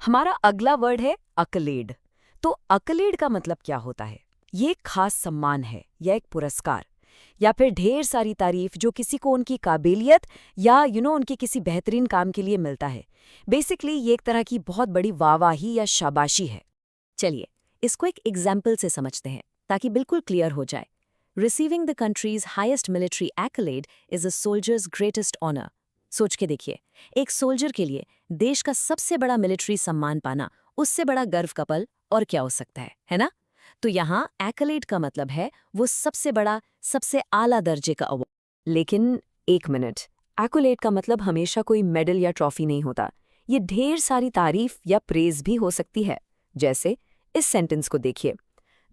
हमारा अगला वर्ड है अकलेड। तो अकलेड का मतलब क्या होता है? ये एक खास सम्मान है या एक पुरस्कार या फिर ढेर सारी तारीफ जो किसी को उनकी काबिलियत या उनके किसी बेहतरीन काम के लिए मिलता है। बेसिकली ये एक तरह की बहुत बड़ी वाहवाही या शाबाशी है। चलिए इसको एक एग्जाम्पल से समझते हैं ताकि बिल्कुल क्लियर हो जाए। Receiving the country's highest military accolade is a soldier's greatest honour. सोच के देखिए, एक सोल्जर के लिए देश का सबसे बड़ा मिलिट्री सम्मान पाना उससे बड़ा गर्व का पल और क्या हो सकता है ना? तो यहाँ एक्कलेड का मतलब है वो सबसे बड़ा, सबसे आला दर्जे का अवार्ड। लेकिन एक मिनट, एक्कोलेड का मतलब हमेशा कोई मेडल या ट्रॉफी नहीं होता। ये ढेर सारी तारीफ या प्रेज भी हो सकती है। जैसे इस सेंटेंस को देखिए,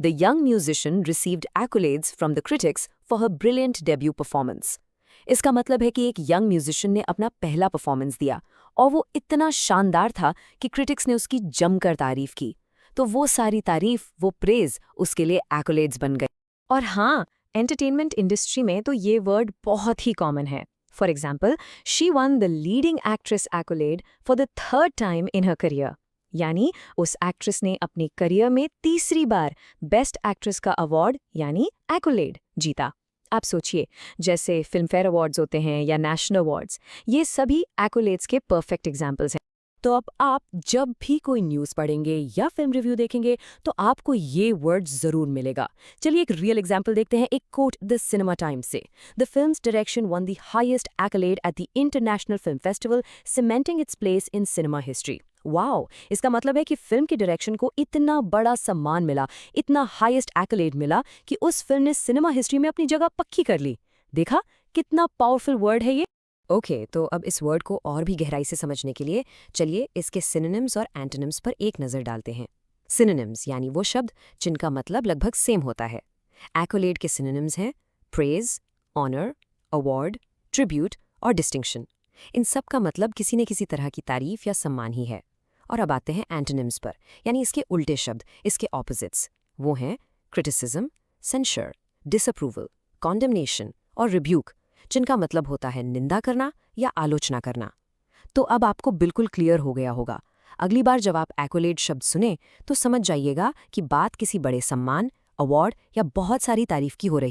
the young musician received accolades from the critics for her brilliant debut performance. इसका मतलब है कि एक यंग म्यूजिशियन ने अपना पहला परफॉर्मेंस दिया और वो इतना शानदार था कि क्रिटिक्स ने उसकी जमकर तारीफ की। तो वो सारी तारीफ, वो प्रेज उसके लिए एक्कोलेड्स बन गई। और हाँ, एंटरटेनमेंट इंडस्ट्री में तो ये वर्ड बहुत ही कॉमन है। For example, she won the leading actress accolade for the third time in her career. यानी उस एक्ट्रेस ने अपने करियर में तीसरी बार बेस्ट एक्ट्रेस का अवार्ड यानी एक्कोलेड जीता। आप सोचिए, जैसे फिल्मफेयर अवार्ड्स होते हैं या नेशनल अवार्ड्स, ये सभी एक्कोलेड्स के परफेक्ट एग्जाम्पल्स हैं। तो अब आप जब भी कोई न्यूज़ पढ़ेंगे या फिल्म रिव्यू देखेंगे तो आपको ये वर्ड जरूर मिलेगा। चलिए एक रियल एग्जांपल देखते हैं, एक कोट द सिनेमा टाइम्स से। The film's direction won the highest accolade at the international film festival, cementing its place in cinema history. Wow! इसका मतलब है कि फिल्म के डायरेक्शन को इतना बड़ा सम्मान मिला, इतना हाईएस्ट एक्कलेड मिला कि उस फिल्म ने सिनेमा हिस्ट्री में अपनी जगह पक्की कर ली। देखा कितना पावरफुल वर्ड है ये। ओके, तो अब इस वर्ड को और भी गहराई से समझने के लिए चलिए इसके सिनोनिम्स और एंटोनिम्स पर एक नज़र डालते हैं। सिनोनिम्स यानी वो शब्द जिनका मतलब लगभग सेम होता है। एक्कोलेड के सिनोनिम्स हैं प्रेज, ऑनर, अवार्ड, ट्रिब्यूट और डिस्टिंक्शन। इन सब का मतलब किसी न किसी तरह की तारीफ या सम्मान ही है। और अब आते हैं एंटोनिम्स पर, यानी इसके उल्टे शब्द, इसके ऑपोजिट्स। वो हैं क्रिटिसिज्म, सेंशर, डिसअप्रूवल, कॉन्डेमनेशन और रिब्यूक, जिनका मतलब होता है निंदा करना या आलोचना करना। तो अब आपको बिल्कुल क्लियर हो गया होगा। अगली बार जब आप एक्कोलेड शब्द सुने तो समझ जाइएगा कि बात किसी बड़े सम्मान, अवार्ड या बहुत सारी तारीफ की हो रही है।